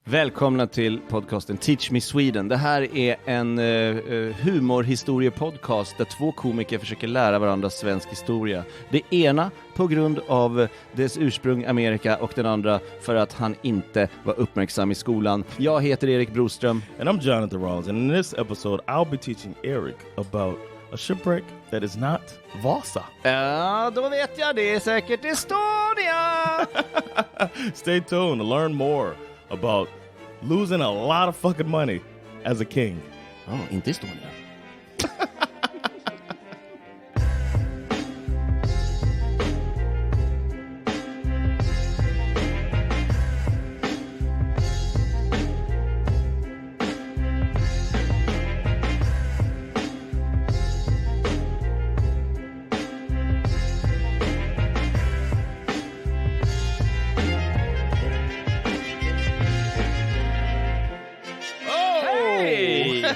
Välkomna till podcasten Teach Me Sweden. Det här är en humorhistoriepodcast där två komiker försöker lära varandra svensk historia. Det ena på grund av dess ursprung Amerika och den andra för att han inte var uppmärksam i skolan. Jag heter Erik Broström. And I'm Jonathan Rollins. And in this episode I'll be teaching Erik about a shipwreck that is not Vasa. Ja, då vet jag. Det är säkert Estonia! Stay tuned to learn more about losing a lot of fucking money as a king. Inte Estonia.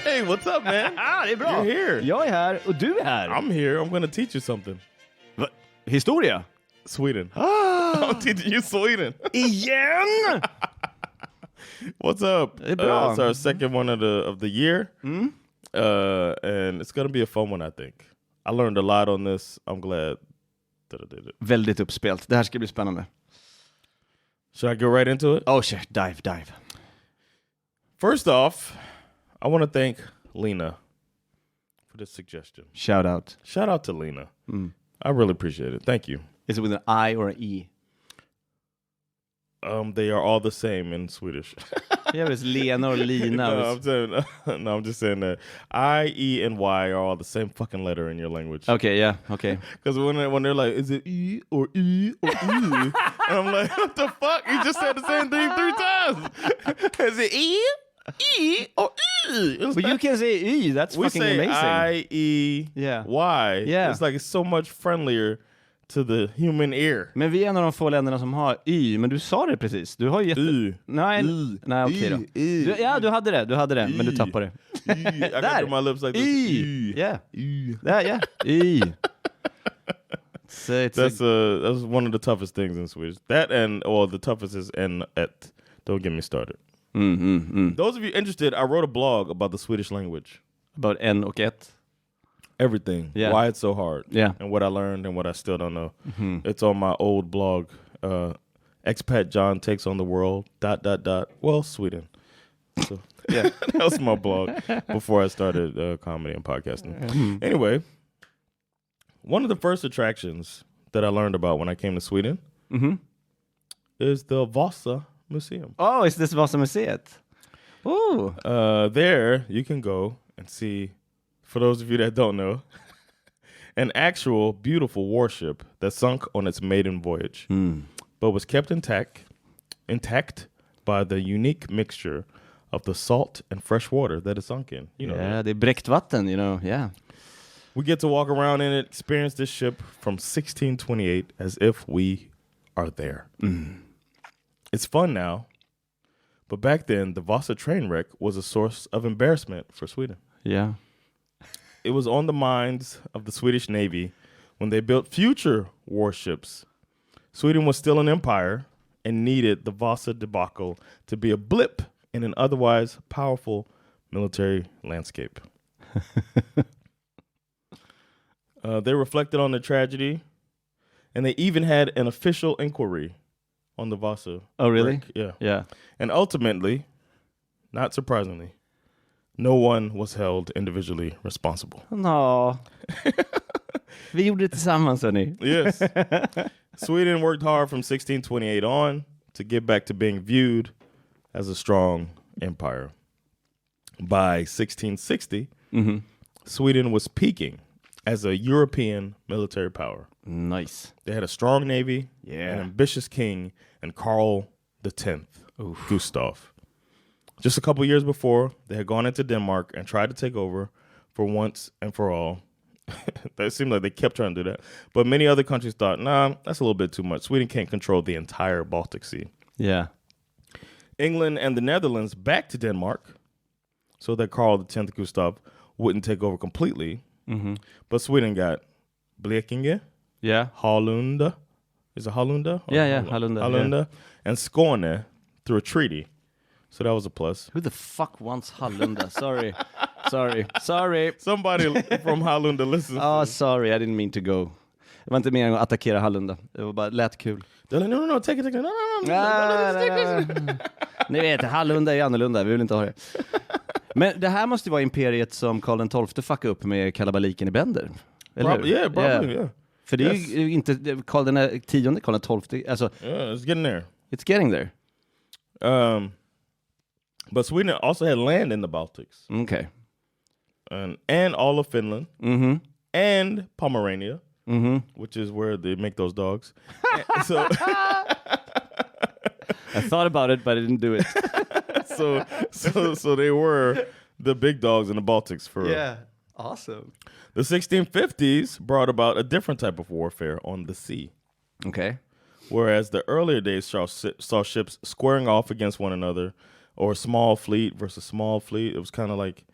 Hey, what's up, man? Det är bra. You're here. Jag är här och du är här. I'm here. I'm going to teach you something. Historia? Sweden. I'm teaching you Sweden. Igen? What's up? Det är bra. It's our second one of the year. And it's going to be a fun one, I think. I learned a lot on this. I'm glad that I did it. Väldigt uppspelt. Det här ska bli spännande. Should I go right into it? Oh shit, dive. First off, I want to thank Lena for this suggestion. Shout out to Lena. I really appreciate it. Thank you. Is it with an I or an E? They are all the same in Swedish. Yeah, but it's Lena or Lina. I'm just saying that I, E, and Y are all the same fucking letter in your language. Okay, yeah, okay. Because when they're like, is it E or E or E? And I'm like, what the fuck? You just said the same thing 3 times. Is it E? E or E? But you can say E. That's fucking amazing. We say I, E, Y. Yeah. It's like it's so much friendlier to the human ear. Men vi är en av de få länderna som har Y. Men du sa det precis. Du har Y. Nej, okej då. Du hade det. Men du tappade det. I got to my lips like this. Y. Yeah. Y. Yeah. Y. So that's one of the toughest things in Swedish. That and the toughest is en et. Don't get me started. Those of you interested, I wrote a blog about the Swedish language. About en och ett. Everything. Yeah. Why it's so hard. Yeah. And what I learned and what I still don't know. It's on my old blog. Expat John takes on the world. ... Well, Sweden. So yeah, that was my blog before I started comedy and podcasting. Anyway, one of the first attractions that I learned about when I came to Sweden is the Vasa Museum. Oh, is this Vasa Museet? Oh. There you can go and see, for those of you that don't know, an actual beautiful warship that sunk on its maiden voyage, but was kept intact by the unique mixture of the salt and fresh water that it sunk in. You know, yeah, det är bräckt vatten, yeah. We get to walk around and experience this ship from 1628 as if we are there. It's fun now, but back then, the Vasa train wreck was a source of embarrassment for Sweden. Yeah. It was on the minds of the Swedish Navy when they built future warships. Sweden was still an empire and needed the Vasa debacle to be a blip in an otherwise powerful military landscape. They reflected on the tragedy, and they even had an official inquiry on the Vasa. Oh, really? Wreck. Yeah. Yeah. And ultimately, not surprisingly, no one was held individually responsible. No. Vi gjorde det tillsammans, hörni. Yes. Sweden worked hard from 1628 on to get back to being viewed as a strong empire. By 1660, Sweden was peaking as a European military power. Nice. They had a strong navy, an ambitious king, and Karl X, Gustav. Just a couple years before, they had gone into Denmark and tried to take over for once and for all. That seemed like they kept trying to do that. But many other countries thought, nah, that's a little bit too much. Sweden can't control the entire Baltic Sea. Yeah. England and the Netherlands back to Denmark so that Karl X Gustav wouldn't take over completely. But Sweden got Blekinge, Hallunda. Is it Hallunda? Hallunda. Hallunda. And Skåne through a treaty. So that was a plus. Who the fuck wants Hallunda? Sorry. Somebody from Hallunda listens. Oh, sorry, I didn't mean to go. Det var inte meningen att attackera Hallunda. Det var bara lät kul. They're like, no, take it. No. Ni vet, Hallunda är annorlunda. Vi vill inte ha det. Men det här måste ju vara imperiet som Karl XII fuckade upp med kalabaliken i Bender. Eller hur? Yeah. För det är ju inte Karl X, Karl XII. Alltså, yeah, it's getting there. It's getting there. But Sweden also had land in the Baltics. Okay. And all of Finland. Mm-hmm. And Pomerania. Mm-hmm. Which is where they make those dogs. So I thought about it, but I didn't do it. so they were the big dogs in the Baltics for awesome. The 1650s brought about a different type of warfare on the sea. Okay. Whereas the earlier days saw ships squaring off against one another, or small fleet versus small fleet. It was kind of like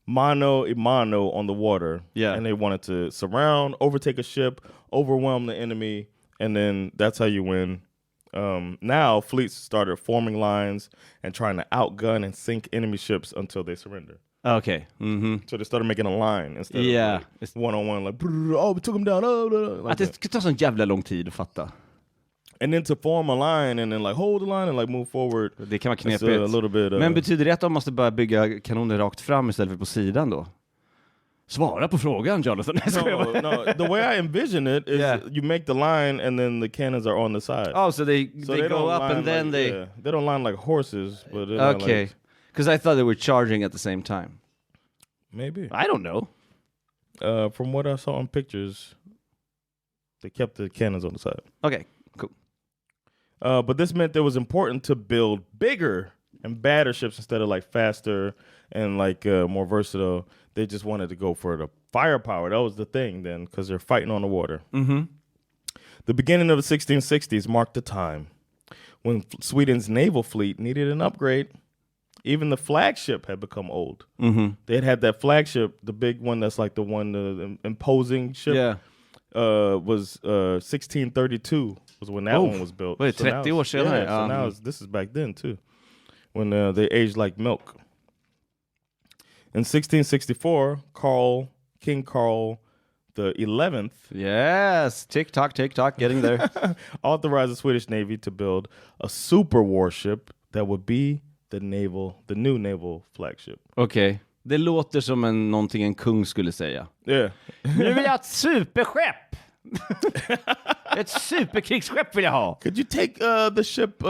mano a mano on the water. Yeah. And they wanted to surround, overtake a ship, overwhelm the enemy, and then that's how you win. Now fleets started forming lines and trying to outgun and sink enemy ships until they surrender. Okay. Mm-hmm. So they started making a line instead of like one-on-one, like, oh, we took them down. Like att det ska ta sån jävla lång tid att fatta. And then to form a line and then like hold the line and like move forward. Det kan vara knepigt. A little bit, men betyder det att de måste börja bygga kanoner rakt fram istället för på sidan då? Svara på frågan, Jonathan. No. The way I envision it is you make the line and then the cannons are on the side. Oh, so they go up and then like, they don't line like horses, but okay. Because I thought they were charging at the same time. Maybe. I don't know. From what I saw in pictures, they kept the cannons on the side. Okay, cool. But this meant it was important to build bigger and badder ships instead of like faster and like more versatile. They just wanted to go for the firepower. That was the thing then, because they're fighting on the water. Mm-hmm. The beginning of the 1660s marked the time when Sweden's naval fleet needed an upgrade. Even the flagship had become old. Mm-hmm. They had that flagship, the big one that's like the imposing ship. Yeah. Was 1632 was when that one was built. Wait, 30 år senare. Yeah, so now this is back then too, when they aged like milk. In 1664, King Carl the 11th. Yes, tick tock, getting there. Authorized the Swedish Navy to build a super warship that would be the new naval flagship. Okay. Det låter som någonting en kung skulle säga. Yeah. Nu vill jag ett superskepp. Ett superkrigsskepp vill jag ha. Could you take the ship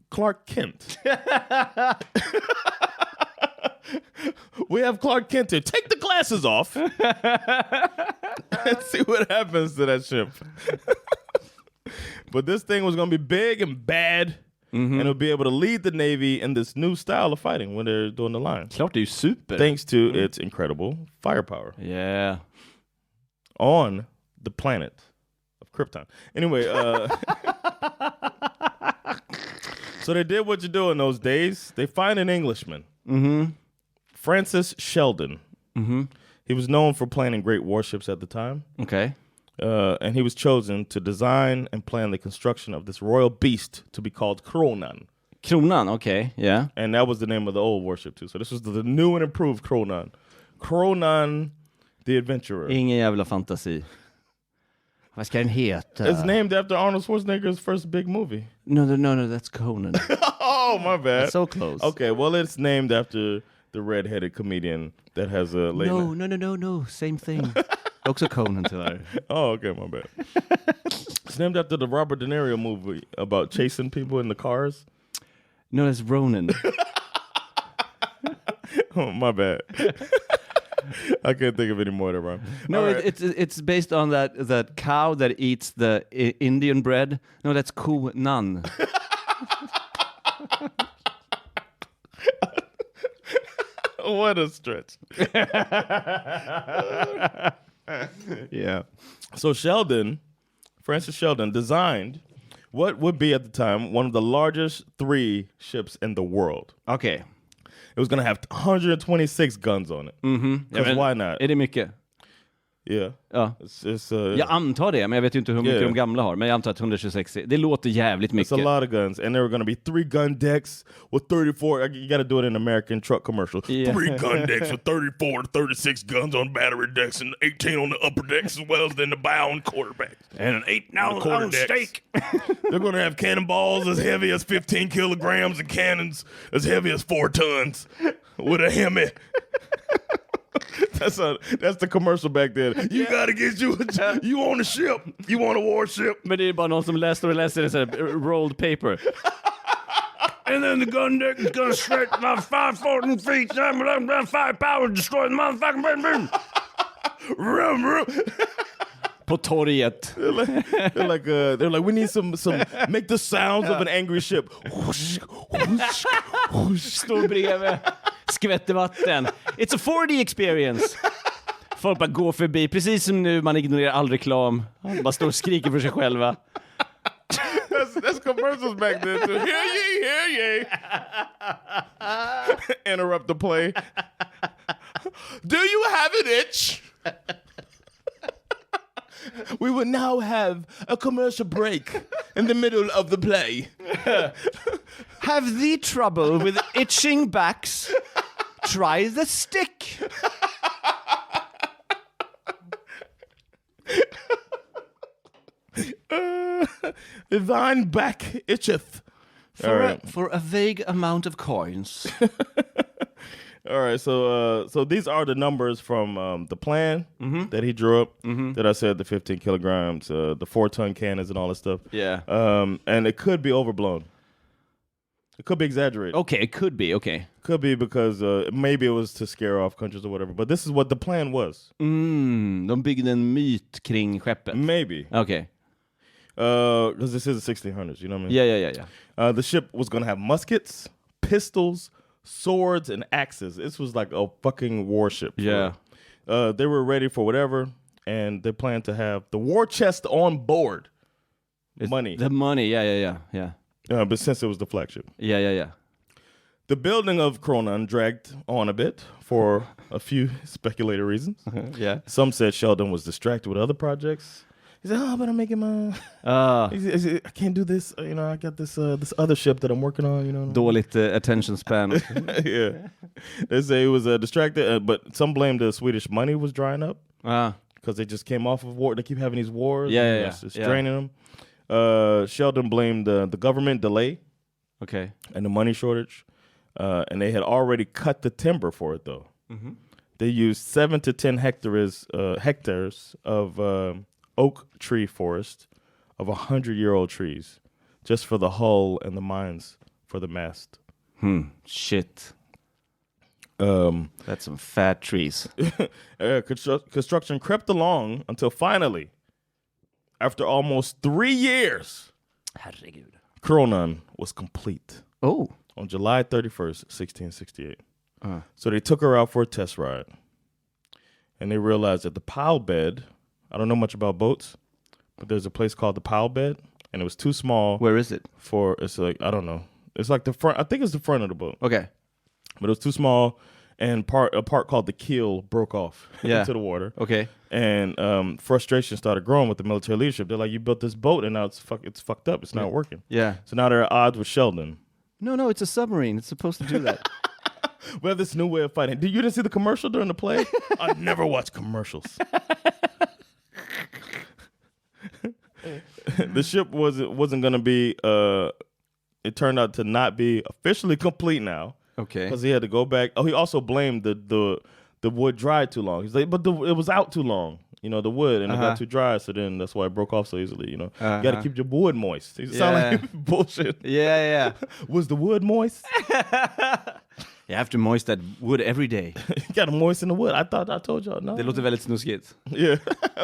Clark Kent? We have Clark Kent here. Take the glasses off and see what happens to that ship. But this thing was going to be big and bad. Mm-hmm. And it'll be able to lead the Navy in this new style of fighting when they're doing the line. Klart det är ju super. Thanks to its incredible firepower. Yeah. On the planet of Krypton. Anyway, so they did what you do in those days. They find an Englishman. Mm-hmm. Francis Sheldon. Mm-hmm. He was known for planning great warships at the time. Okay. And he was chosen to design and plan the construction of this royal beast to be called Kronan. Kronan, okay, yeah. And that was the name of the old warship too. So this was the new and improved Kronan. Kronan the Adventurer. Ingen jävla fantasi. Vad ska den heta? It's named after Arnold Schwarzenegger's first big movie. No, that's Conan. Oh, my bad. That's so close. Okay, well, it's named after the red-headed comedian that has a late No, same thing. Också Conan tyvärr. Oh, okay, my bad. It's named after the Robert De Niro movie about chasing people in the cars. No, that's Ronin. Oh, my bad. I can't think of any more that rhyme. No, right. it's based on that cow that eats the Indian bread. No, that's Kunan. What a stretch. Yeah. So Francis Sheldon designed what would be at the time one of the largest 3 ships in the world. Okay. It was going to have 126 guns on it. Mm-hmm. Because why not? Är det mycket? Yeah. Ja. Jag antar det, men jag vet ju inte hur mycket de gamla har. Men jag antar att 126, det låter jävligt mycket. It's a lot of guns. And there were going to be 3 gun decks with 34. You got to do it in American truck commercial. 3 gun decks with 34 to 36 guns on battery decks and 18 on the upper decks as well as in the bound quarterbacks. And an 8-ounce steak. They're going to have cannonballs as heavy as 15 kilograms and cannons as heavy as 4 tons with a Hemi. That's the commercial back then. You gotta get you on a ship. You want a warship. Men det är bara någon som läser det så här, rolled paper. And then the gun deck is gonna stretch my 5 feet. I'm 5 power destroy the motherfucking boom. Rum. På torget. They're like we need some make the sounds of an angry ship. Står bredvid. Skvätter vatten. It's a 4D experience. Folk bara går förbi. Precis som nu, man ignorerar all reklam. Man bara står och skriker för sig själva. That's commercials back then too. Hear ye. Interrupt the play. Do you have an itch? We will now have a commercial break in the middle of the play. Have the trouble with itching backs? Try the stick. Thine back itcheth. For a vague amount of coins. All right, so these are the numbers from the plan that he drew up. That I said, the 15 kilograms, the 4-ton cannons, and all this stuff. Yeah. And it could be overblown. It could be exaggerated. Okay, it could be. Okay. Could be because maybe it was to scare off countries or whatever. But this is what the plan was. De byggde en myt kring skeppet. Maybe. Okay. Because this is the 1600s, you know what I mean? Yeah. The ship was going to have muskets, pistols, swords, and axes. This was like a fucking warship. Yeah. They were ready for whatever, and they planned to have the war chest on board. Money. The money, yeah. But since it was the flagship. Yeah. The building of Kronan dragged on a bit for a few speculated reasons. Yeah. Some said Sheldon was distracted with other projects. He said, but I'm making my... I can't do this. I got this other ship that I'm working on. Dåligt attention span. Yeah. They say he was distracted, but some blame the Swedish money was drying up. Because they just came off of war. They keep having these wars. Yeah. It's draining them. Sheldon blamed the government delay. Okay. And the money shortage. And they had already cut the timber for it, though. Mm-hmm. They used 7 to 10 hectares of oak tree forest of 100-year-old trees just for the hull and the mines for the mast. Shit. That's some fat trees. Construction crept along until finally, after almost 3 years, Herregud. Kronan was complete. Oh. On July 31st, 1668. So they took her out for a test ride. And they realized that the pile bed, I don't know much about boats, but there's a place called the pile bed, and it was too small. Where is it? It's like, I don't know. It's like the front, I think it's the front of the boat. Okay. But it was too small, and a part called the keel broke off into the water. Okay. And frustration started growing with the military leadership. They're like, you built this boat, and now it's fucked up. It's not working. Yeah. So now they're at odds with Sheldon. No, it's a submarine. It's supposed to do that. We have this new way of fighting. You didn't see the commercial during the play? I never watch commercials. The ship wasn't going to be, it turned out to not be officially complete now. Okay. Because he had to go back. Oh, he also blamed the wood dried too long. He's like, but it was out too long. The wood, and it got too dry, so then that's why it broke off so easily, You got to keep your wood moist. It sound like bullshit. Yeah. Was the wood moist? You have to moist that wood every day. You got to moisten the wood. I told y'all, no. Det låter väldigt snuskigt. Yeah,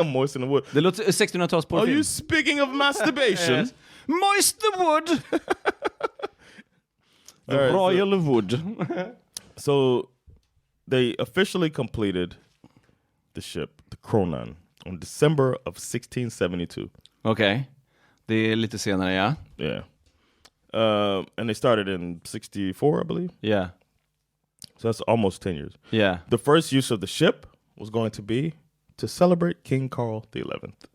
moisten the wood. Det låter 1600-talsporrfilm. Are you speaking of masturbation? Yes. Moist the wood! The royal wood. So they officially completed the ship, the Kronan, on December of 1672. Okay. Det är lite senare, ja. Yeah. And they started in 64, I believe. Yeah. So that's almost 10 years. Yeah. The first use of the ship was going to be to celebrate King Carl XI.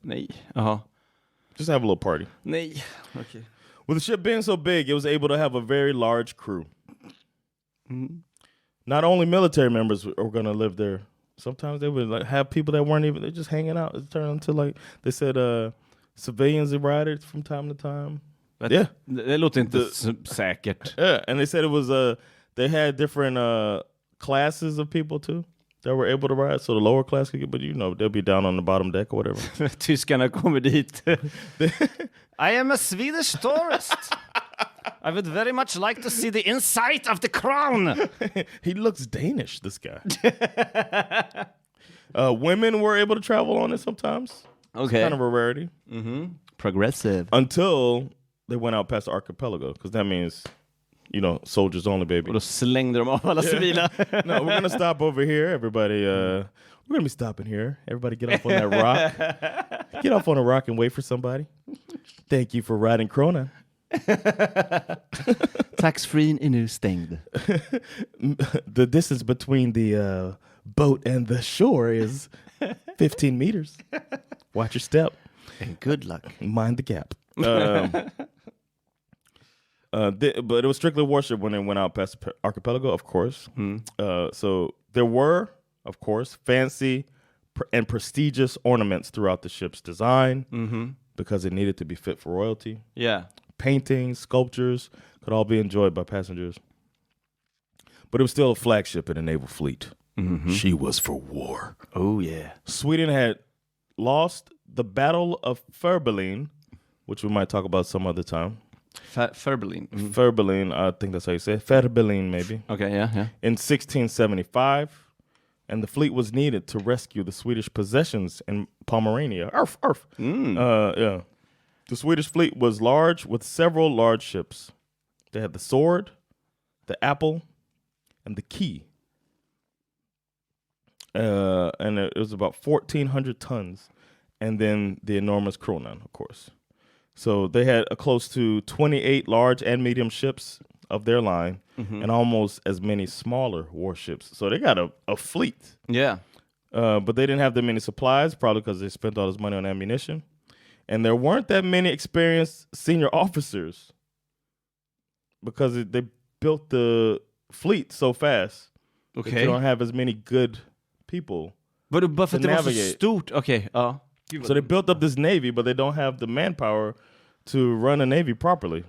Nej. Jaha. Just have a little party. Nej. Okay. With the ship being so big, it was able to have a very large crew. Not only military members were going to live there. Sometimes they would like have people that weren't even, they're just hanging out. It turned into like, they said civilians that ride it from time to time. Yeah. Det låter inte säkert. Yeah, and they said it was, they had different classes of people too that were able to ride. So the lower class could get, but you know, they'll be down on the bottom deck or whatever. Tyskarna kommer dit. I am a Swedish tourist. I would very much like to see the inside of the crown. He looks Danish, this guy. Women were able to travel on it sometimes. Okay. It's kind of a rarity. Progressive. Until they went out past the archipelago, because that means, you know, soldiers only, baby. Och då slängde de av alla civila. No, we're going to stop over here, everybody. We're going to be stopping here. Everybody get off on that rock. Get off on a rock and wait for somebody. Thank you for riding Kronan. Tax-free är nu stängd. The distance between the boat and the shore is 15 meters. Watch your step. And good luck. Mind the gap. But it was strictly warship when it went out past the archipelago, of course. So there were, of course, fancy and prestigious ornaments throughout the ship's design because it needed to be fit for royalty. Yeah. Paintings, sculptures could all be enjoyed by passengers. But it was still a flagship in the naval fleet. She was for war. Oh, yeah. Sweden had lost the Battle of Fehrbellin, which we might talk about some other time. Fehrbellin. Fehrbellin, I think that's how you say it. Fehrbellin, maybe. Okay, yeah. In 1675, and the fleet was needed to rescue the Swedish possessions in Pomerania. Arf, arf. Yeah. The Swedish fleet was large with several large ships. They had the Sword, the Apple, and the Key. And it was about 1,400 tons. And then the enormous Kronan, of course. So they had close to 28 large and medium ships of their line and almost as many smaller warships. So they got a fleet. Yeah. But they didn't have that many supplies, probably because they spent all this money on ammunition. And there weren't that many experienced senior officers because they built the fleet so fast. Okay. That you don't have as many good people Bara för att det var så stort. Okay, ja. So they built up this navy, but they don't have the manpower to run a navy properly.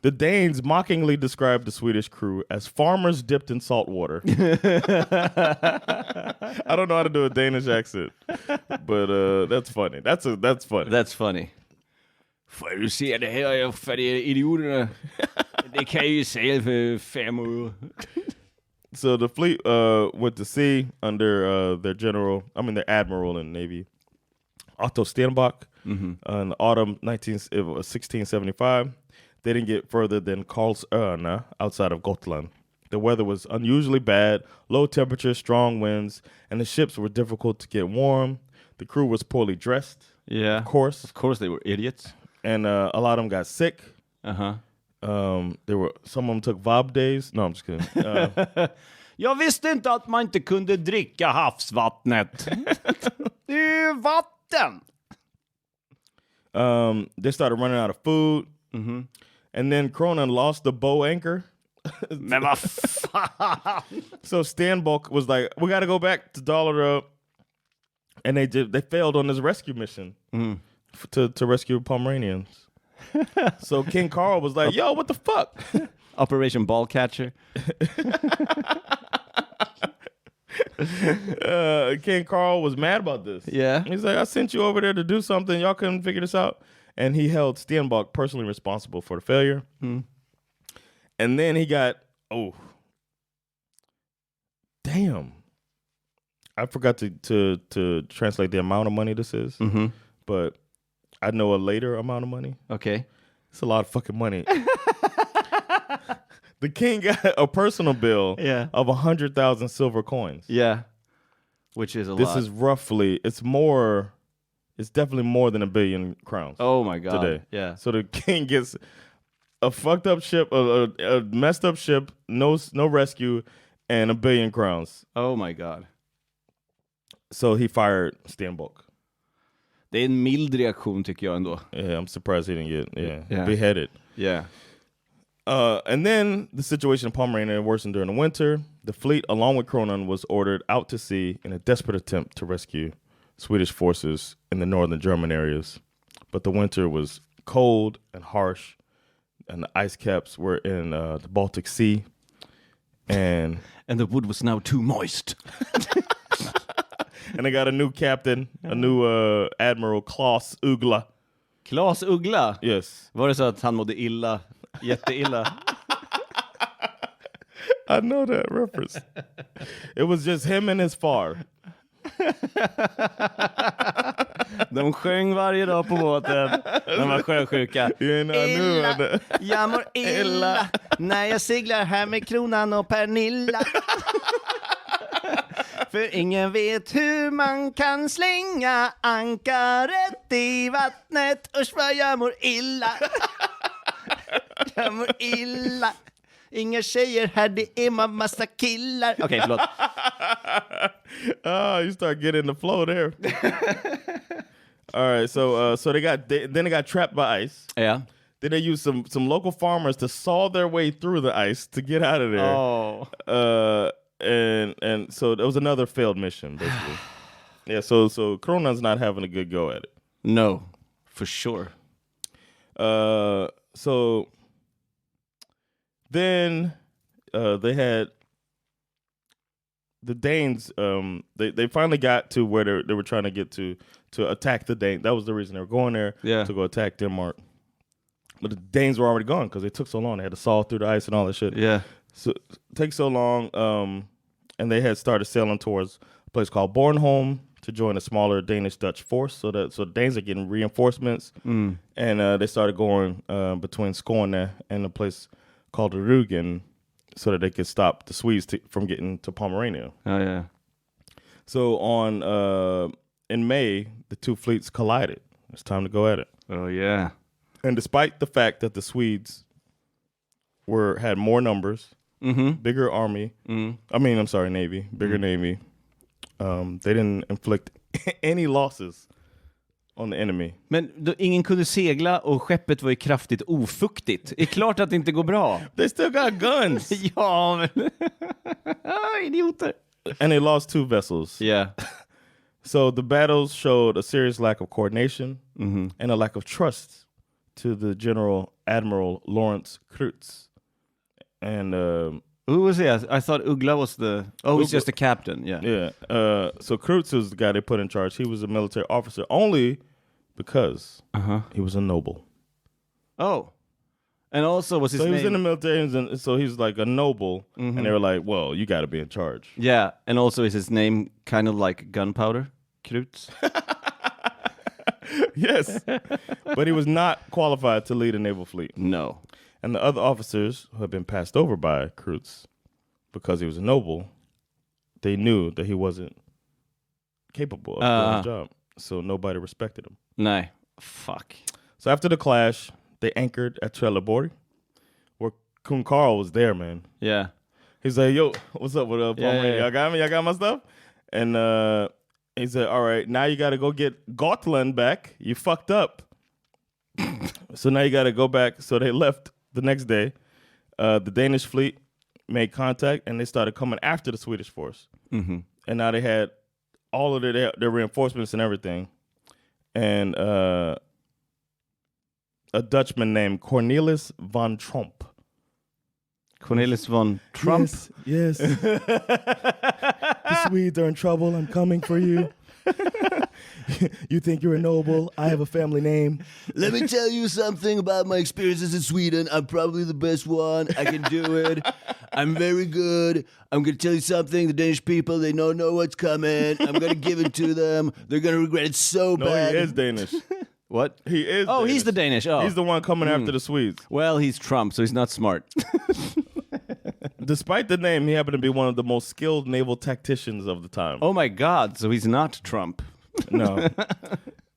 The Danes mockingly described the Swedish crew as farmers dipped in salt water. I don't know how to do a Danish accent, but that's funny. That's funny. That's funny. Får du se det här för idioterna? Det kan ju säga för 5 år. So the fleet went to sea under their admiral in the Navy, Otto Stenbock, in the autumn 1675. They didn't get further than Karlsöarna outside of Gotland. The weather was unusually bad, low temperatures, strong winds, and the ships were difficult to get warm. The crew was poorly dressed. Yeah. Of course they were idiots. And a lot of them got sick. Some of them took VAB days. No, I'm just kidding. Jag visste inte att man inte kunde dricka havsvattnet. Det är ju vatten. They started running out of food. And then Kronan lost the bow anchor. Men vad fan? So Stenbock was like, we got to go back to Dollar. And they failed on this rescue mission to rescue Pomeranians. So King Carl was like, yo, what the fuck? Operation Ball Catcher. King Carl was mad about this. Yeah. He's like, I sent you over there to do something. Y'all couldn't figure this out. And he held Stenbock personally responsible for the failure. And then he got, damn. I forgot to translate the amount of money this is. But I know a later amount of money. Okay. It's a lot of fucking money. The king got a personal bill of 100,000 silver coins. Yeah. Which is a lot. This is roughly, it's definitely more than 1 billion crowns. Oh my God. Today. Yeah. So the king gets a fucked up ship, a messed up ship, no rescue, and 1 billion crowns. Oh my God. So he fired Stenbock. Det är en mild reaktion tycker jag ändå. Yeah, I'm surprised he didn't get beheaded. Yeah. And then the situation in Pomerania worsened during the winter. The fleet, along with Kronan, was ordered out to sea in a desperate attempt to rescue Swedish forces in the northern German areas. But the winter was cold and harsh, and the ice caps were in the Baltic Sea. And the wood was now too moist. And they got a new captain, a new Admiral Claes Ugla. Claes Ugla? Yes. Var det så att han mådde illa? Jätteilla? I know that reference. It was just him and his far. De sjöng varje dag på båten. De var sjösjuka. Illa, jag mår illa när jag seglar här med Kronan och Pernilla. För ingen vet hur man kan slänga ankaret i vattnet. Usch vad jag mår illa. Jag mår illa. Inga tjejer här, det är massa killar. Okej, förlåt. You start getting the flow there. All right, so they got trapped by ice. Yeah. Then they used some local farmers to saw their way through the ice to get out of there. Oh. And so there was another failed mission, basically. Yeah, so Kronan's not having a good go at it. No, for sure. So then they had the Danes. They finally got to where they were trying to get to attack the Danes. That was the reason they were going there, to go attack Denmark. But the Danes were already gone because they took so long. They had to saw through the ice and all that shit. Yeah. So it takes so long, and they had started sailing towards a place called Bornholm to join a smaller Danish-Dutch force. So the Danes are getting reinforcements, and they started going between Skåne and a place called Rügen so that they could stop the Swedes from getting to Pomerania. Oh, yeah. So in May, the two fleets collided. It's time to go at it. Oh, yeah. And despite the fact that the Swedes had more numbers, bigger army, Navy, bigger Navy, they didn't inflict any losses on the enemy. Men ingen kunde segla och skeppet var ju kraftigt ofuktigt. Det är klart att det inte går bra. They still got guns. Ja, men... idioter. And they lost 2 vessels. Yeah. So the battles showed a serious lack of coordination and a lack of trust to the General Admiral Lawrence Kreutz. And who was he? I thought Ugla was he's just a captain. Yeah. Yeah. So Kreutz was the guy they put in charge. He was a military officer only because he was a noble. Oh. And also was his name... So he was in the military, and so he's like a noble, and they were like, well, you got to be in charge. Yeah, and also is his name kind of like gunpowder? Kreutz? Yes. But he was not qualified to lead a naval fleet. No. And the other officers who had been passed over by Kreutz because he was a noble, they knew that he wasn't capable of doing the job. So nobody respected him. Nej. Fuck. So after the clash, they anchored at Trelleborg, where Kun Karl was there, man. Yeah. He's like, yo, what's up with yeah. Y'all got me? Y'all got my stuff? And he said, all right, now you got to go get Gotland back. You fucked up. So now you got to go back. So they left the next day. The Danish fleet made contact, and they started coming after the Swedish force. And now they had all of their reinforcements and everything. And a Dutchman named Cornelis van Tromp. Cornelis von Trump? Yes. The Swedes are in trouble. I'm coming for you. You think you're a noble? I have a family name. Let me tell you something about my experiences in Sweden. I'm probably the best one. I can do it. I'm very good. I'm going to tell you something. The Danish people, they don't know what's coming. I'm going to give it to them. They're going to regret it so bad. No, he is Danish. What? He is Oh, Danish. he's the Danish. Oh. He's the one coming after the Swedes. Well, he's Trump, so he's not smart. Despite the name, he happened to be one of the most skilled naval tacticians of the time. Oh my God, so he's not Trump. No.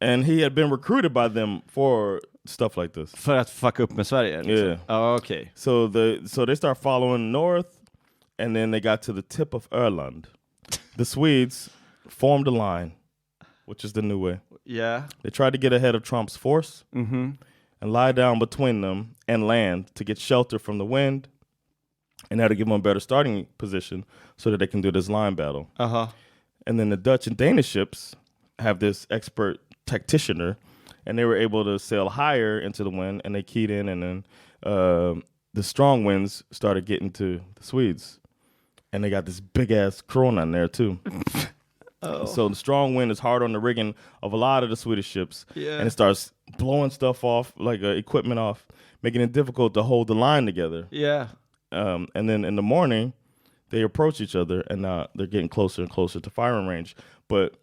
And he had been recruited by them for stuff like this. För att fucka upp med Sverige? Liksom. Yeah. Oh, okay. So they start following north, and then they got to the tip of Öland. The Swedes formed a line, which is the new way. Yeah. They tried to get ahead of Trump's force and lie down between them and land to get shelter from the wind, and that'll give them a better starting position so that they can do this line battle. And then the Dutch and Danish ships have this expert tacticianer, and they were able to sail higher into the wind, and they keyed in, and then the strong winds started getting to the Swedes. And they got this big-ass Kronan there, too. So the strong wind is hard on the rigging of a lot of the Swedish ships, and it starts blowing stuff off, like equipment off, making it difficult to hold the line together. And then in the morning, they approach each other, and they're getting closer and closer to firing range. But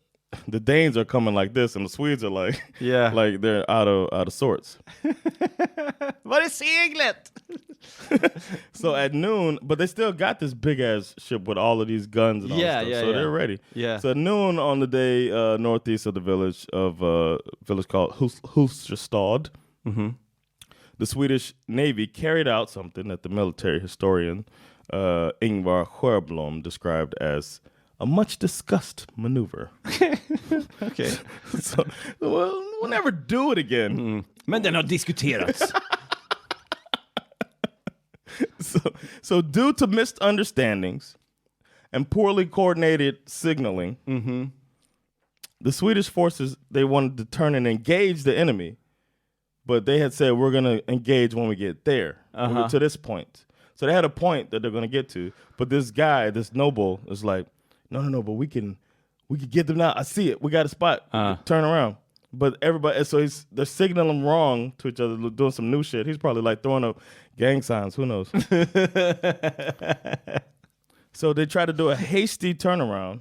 the Danes are coming like this, and the Swedes are like, like they're out of sorts. Var är seglet? So at noon, but they still got this big ass ship with all of these guns and all that stuff. So they're ready. So at noon on the day northeast of the village called Husestad, the Swedish Navy carried out something that the military historian Ingvar Sjöblom described as a much discussed maneuver. Okay. So we'll never do it again. Men den har diskuterats. So due to misunderstandings and poorly coordinated signaling, the Swedish forces, they wanted to turn and engage the enemy, but they had said, we're going to engage when we get there, to this point. So they had a point that they're going to get to, but this guy, this noble, is like, no, but we can get them now. I see it. We got a spot. Turn around. But everybody, so they're signaling wrong to each other, doing some new shit. He's probably like throwing up gang signs. Who knows? So they try to do a hasty turnaround.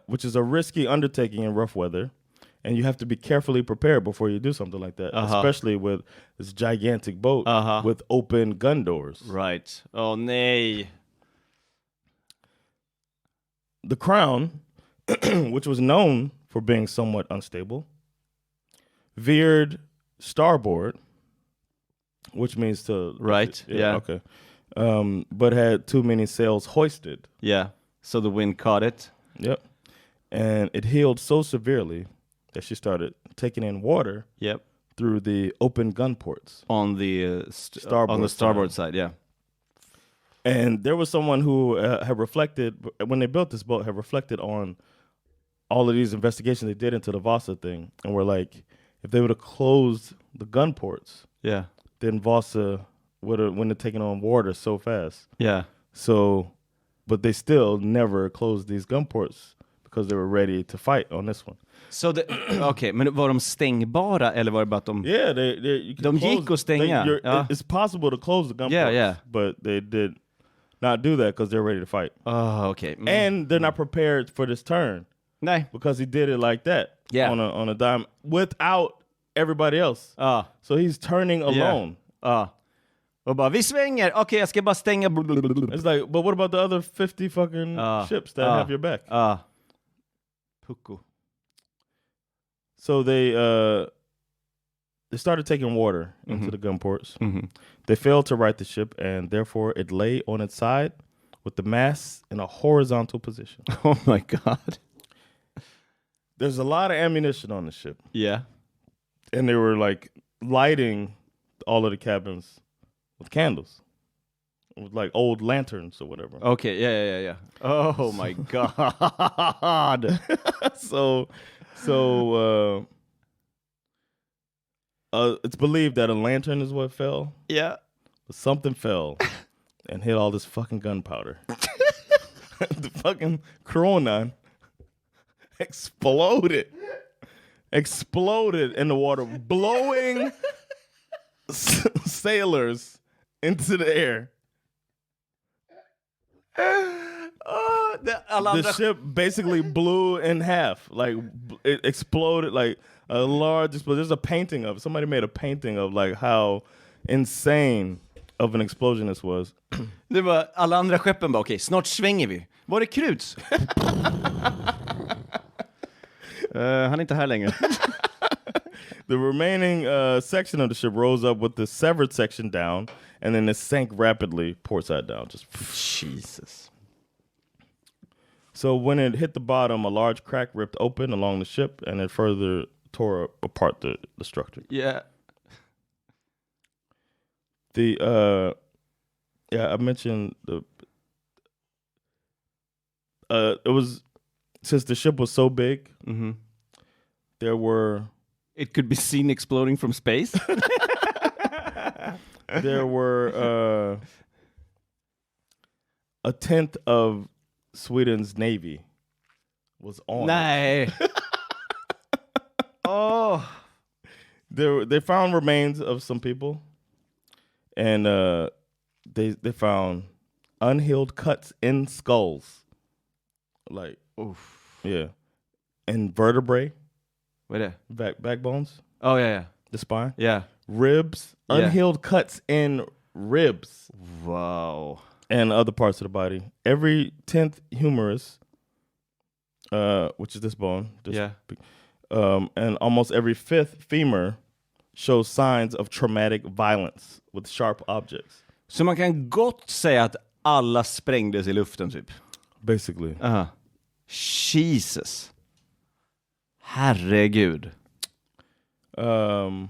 Which is a risky undertaking in rough weather. And you have to be carefully prepared before you do something like that, especially with this gigantic boat with open gun doors. Right. Oh, nej. The Crown, which was known for being somewhat unstable, veered starboard, which means to... Right, Okay. But had too many sails hoisted. So the wind caught it. And it heeled so severely that she started taking in water through the open gun ports. On the starboard side, And there was someone who had reflected, when they built this boat, had reflected on all of these investigations they did into the Vasa thing. And were like, if they would have closed the gun ports, then Vasa wouldn't have taken on water so fast. So, but they still never closed these gun ports because they were ready to fight on this one. So okay, men var de stängbara eller var det bara att de... de gick att stänga? It's possible to close the gun ports, but they did not do that because they're ready to fight. Okay. And they're not prepared for this turn. Nej. Because he did it like that on a dime without everybody else. So he's turning alone. Och bara, vi svänger. Okay, jag ska bara stänga. It's like, but what about the other 50 fucking ships that have your back? Pucko. So they started taking water into the gun ports. They failed to right the ship, and therefore it lay on its side with the masts in a horizontal position. Oh my God. There's a lot of ammunition on the ship. And they were like lighting all of the cabins with candles. With like old lanterns or whatever. Okay, yeah. Oh my God. So it's believed that a lantern is what fell. But something fell and hit all this fucking gunpowder. The fucking Kronan exploded in the water, blowing sailors into the air. The ship basically blew in half. Like it exploded like a large explosion. There's a painting of it. Somebody made a painting of like how insane of an explosion this was. Det var alla andra skeppen bara, okej, snart svänger vi. Var det Kruts? Han är inte här längre. The remaining section of the ship rose up with the severed section down, and then it sank rapidly port side down. Just Jesus. So when it hit the bottom, a large crack ripped open along the ship, and it further tore apart the structure. Yeah. I mentioned it was, since the ship was so big, there were... It could be seen exploding from space. There were a tenth of Sweden's navy was on. Nej. Oh. They found remains of some people, and they found unhealed cuts in skulls, like and vertebrae. Vad är det? Backbones. Oh yeah. The spine. Yeah. Ribs. Yeah. Unhealed cuts in ribs. Wow. And other parts of the body. Every 10th humerus, which is this bone. And almost every 5th femur shows signs of traumatic violence with sharp objects. Så man kan gott säga att alla sprängdes i luften typ. Basically. Jesus. Herregud. And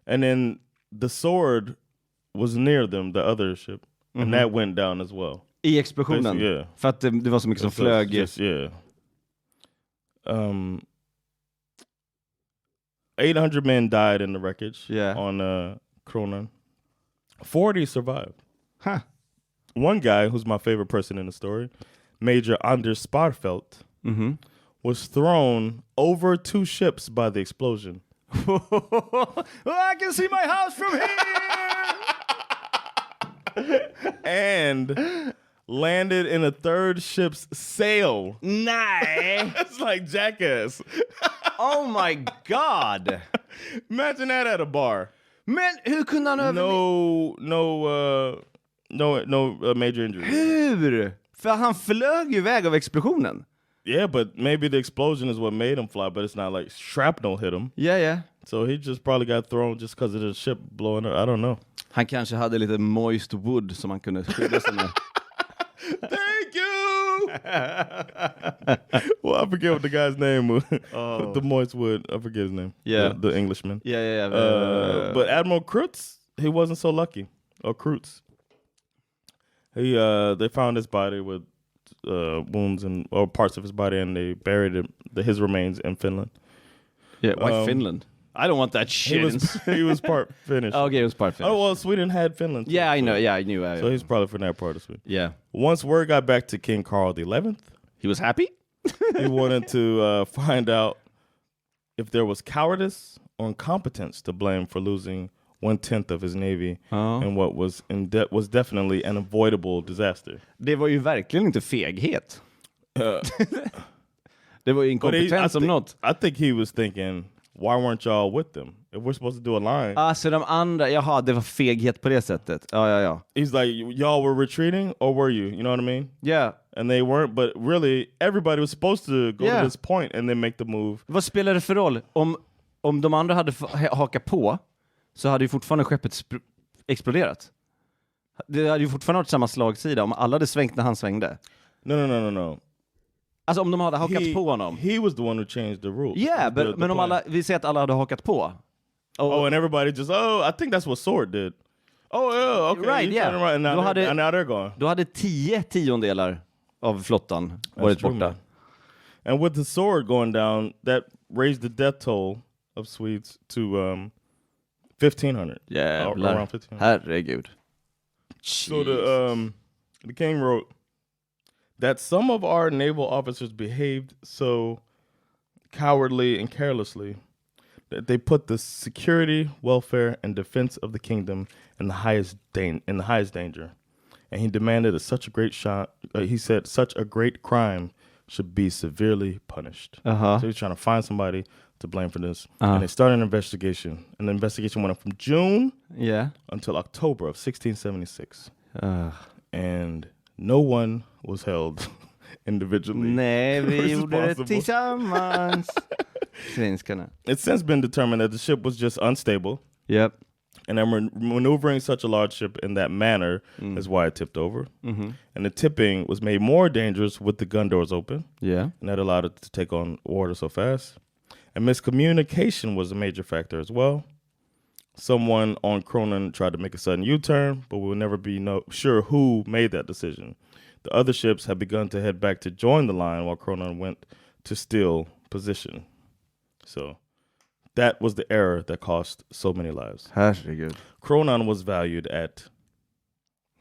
then the sword was near them, the other ship, and that went down as well. I explosionen? Yeah. För att det var så mycket som flög. Just, 800 men died in the wreckage on Kronan. 40 survived. Huh. One guy, who's my favorite person in the story, Major Anders Sparfelt, was thrown over 2 ships by the explosion. I can see my house from here! And landed in a 3rd ship's sail. Nej! It's like Jackass. Oh my god! Imagine that at a bar. Men hur kunde han No major injury. Hur? För han flög ju iväg av explosionen. Yeah, but maybe the explosion is what made him fly, but it's not like shrapnel hit him. Yeah. So he just probably got thrown just because of the ship blowing up. I don't know. Han kanske hade lite moist wood som han kunde skydda sig med. Thank you! Well, I forget what the guy's name was. The moist wood. I forget his name. Yeah. The Englishman. Yeah. But Admiral Krutz, he wasn't so lucky. Or Krutz. They found his body with wounds or parts of his body, and they buried his remains in Finland. Yeah, why Finland? I don't want that shit. He was part Finnish. Okay, he was part Finnish. Oh, well, Sweden had Finland too, Yeah, I know. Yeah, I knew. So he's probably from that part of Sweden. Yeah. Once word got back to King Carl XI, he was happy? he wanted to find out if there was cowardice or incompetence to blame for losing 1/10 of his navy and what was definitely an avoidable disaster. Det var ju verkligen inte feghet. Det var ju inkompetens om något. I think he was thinking, why weren't y'all with them? If we're supposed to do a line. Alltså de andra, jaha, det var feghet på det sättet. Ja. He's like, y'all were retreating or were you? You know what I mean? Yeah. And they weren't, but really everybody was supposed to go to this point and then make the move. Vad spelar det för roll? Om de andra hade hakat på så hade ju fortfarande skeppet exploderat. Det hade ju fortfarande varit samma slagsida om alla hade svängt när han svängde. No. Alltså om de hade hakat på honom. He was the one who changed the rules. Yeah, men om alla, vi säger att alla hade hakat på. And everybody just, I think that's what Sword did. Oh, yeah, okay. Right, yeah. Right, and now they're gone. Då hade 10/10 av flottan varit borta. Man. And with the Sword going down, that raised the death toll of Swedes to 1,500. Yeah, around 1,500. Herregud. So the king wrote that some of our naval officers behaved so cowardly and carelessly that they put the security, welfare, and defense of the kingdom in the highest danger. And he demanded that such a great crime should be severely punished. So he's trying to find somebody to blame for this. And they started an investigation. And the investigation went on from June until October of 1676. And no one was held individually. Nej, vi gjorde det tillsammans. Svenskarna. It's since been determined that the ship was just unstable. Yep. And then maneuvering such a large ship in that manner is why it tipped over. And the tipping was made more dangerous with the gun doors open. Yeah. And that allowed it to take on water so fast. And miscommunication was a major factor as well. Someone on Kronan tried to make a sudden U-turn, but we'll never be sure who made that decision. The other ships had begun to head back to join the line while Kronan went to steal position. So that was the error that cost so many lives. Herregud. Kronan was valued at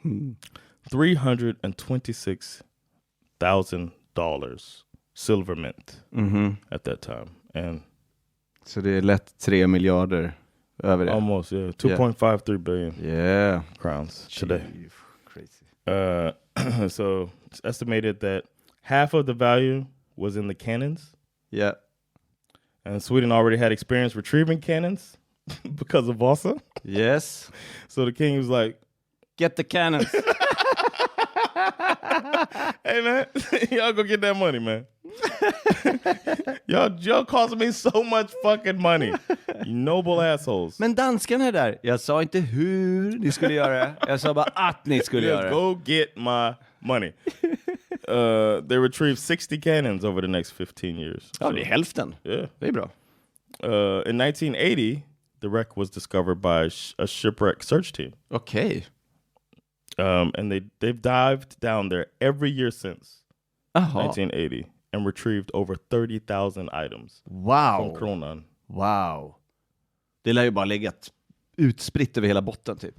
$326,000 silver mint at that time. And så det är lätt 3 miljarder över det. Almost, yeah. 2.53 billion crowns today. Crazy. So it's estimated that half of the value was in the cannons. Yeah. And Sweden already had experience retrieving cannons because of Vasa. Yes. So the king was like, get the cannons. hey man, y'all go get that money, man. y'all costing me so much fucking money. You noble assholes. Men danskarna är där. Jag sa inte hur ni skulle göra det. Jag sa bara att ni skulle göra det. Go get my money. They retrieved 60 cannons over the next 15 years. Ja, det är hälften. Yeah. Det är bra. In 1980, the wreck was discovered by a shipwreck search team. Okay. And they've dived down there every year since 1980 and retrieved over 30,000 items. Wow. From Kronan. Wow. Det lär ju bara legat utspritt över hela botten typ.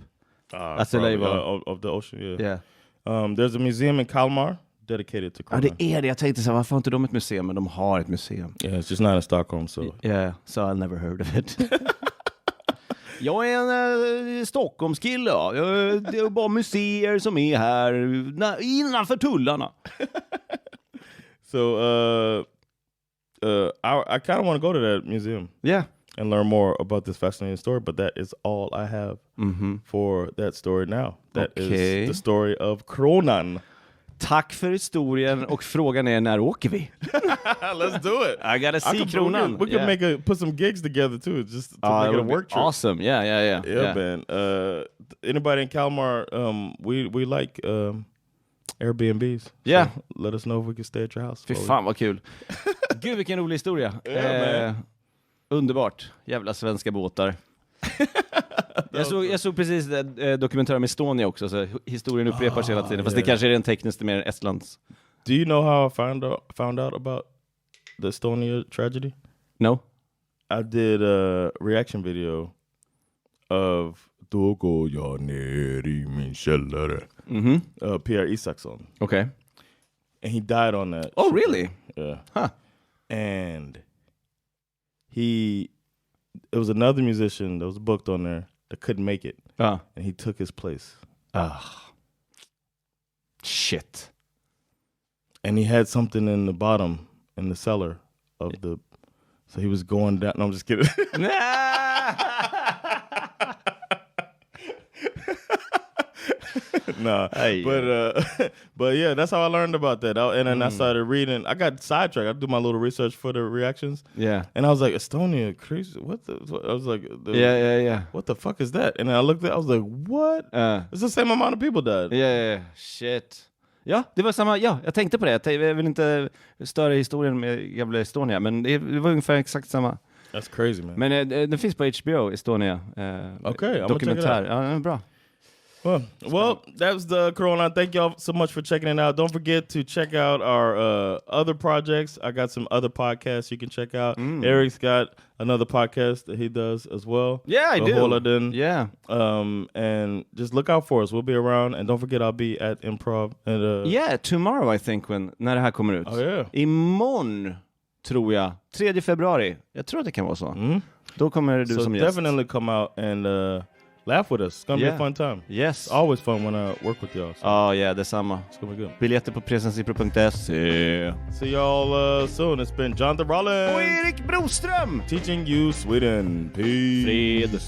Alltså det of the ocean, yeah. There's a museum in Kalmar dedicated to Kronan. Ja, det är det. Jag tänkte så här, varför har inte de ett museum? Men de har ett museum. Yeah, it's just not in Stockholm, so. Yeah, so I never heard of it. Jag är en Stockholmskille. Det är bara museer som är här innanför tullarna. So I kind of want to go to that museum. Yeah. And learn more about this fascinating story, but that is all I have for that story now. That is the story of Kronan. Tack för historien och frågan är när åker vi? Let's do it. I gotta see Kronan. We can put some gigs together too, just to make it a work trip. Awesome. Yeah, man. Anybody in Kalmar? We like Airbnbs. Yeah. So let us know if we can stay at your house. Fy fan vad kul. Gud vilken rolig historia. Underbart. Jävla svenska båtar. Jag såg precis dokumentären om Estonia också, så historien upprepar sig hela tiden. Fast det kanske är den tekniskt mer än Estlands. Do you know how I found out about the Estonia tragedy? No. I did a reaction video of Då går jag ner I min källare. Pierre Isaksson. Okay. And he died on that. Oh, really? Yeah. Huh. And it was another musician that was booked on there that couldn't make it. And he took his place. Shit. And he had something in the bottom, in the cellar of so he was going down. No, I'm just kidding. No, but yeah, that's how I learned about that. And then I started reading. I got sidetracked. I do my little research for the reactions. Yeah, and I was like, Estonia, crazy. What the? I was like, yeah. What the fuck is that? And then I looked at. I was like, what? It's the same amount of people died. Yeah. Shit. Ja, det var samma. Ja, jag tänkte på det. Jag vill inte störa historien med gamla Estonia, men det var ungefär exakt samma. That's crazy, man. Men den finns på HBO, Estonia. Dokumentär. Ja, den är bra. Well, that was the Corona. Thank y'all so much for checking it out. Don't forget to check out our other projects. I got some other podcasts you can check out. Erik's got another podcast that he does as well. Yeah, I do. Hålladen. Yeah. And just look out for us. We'll be around. And don't forget, I'll be at Improv. Yeah, tomorrow I think när det här kommer ut. Oh, yeah. Imorgon, tror jag. 3 februari. Jag tror att det kan vara så. Då kommer du som gäst. So definitely come out and laugh with us. It's gonna be a fun time. Yes. It's always fun when I work with y'all. So. Oh yeah, detsamma. It's gonna be good. Biljetter på presensipro.se. See y'all soon. It's been Jonathan Rollins och Erik Broström teaching you Sweden. Peace. Fred.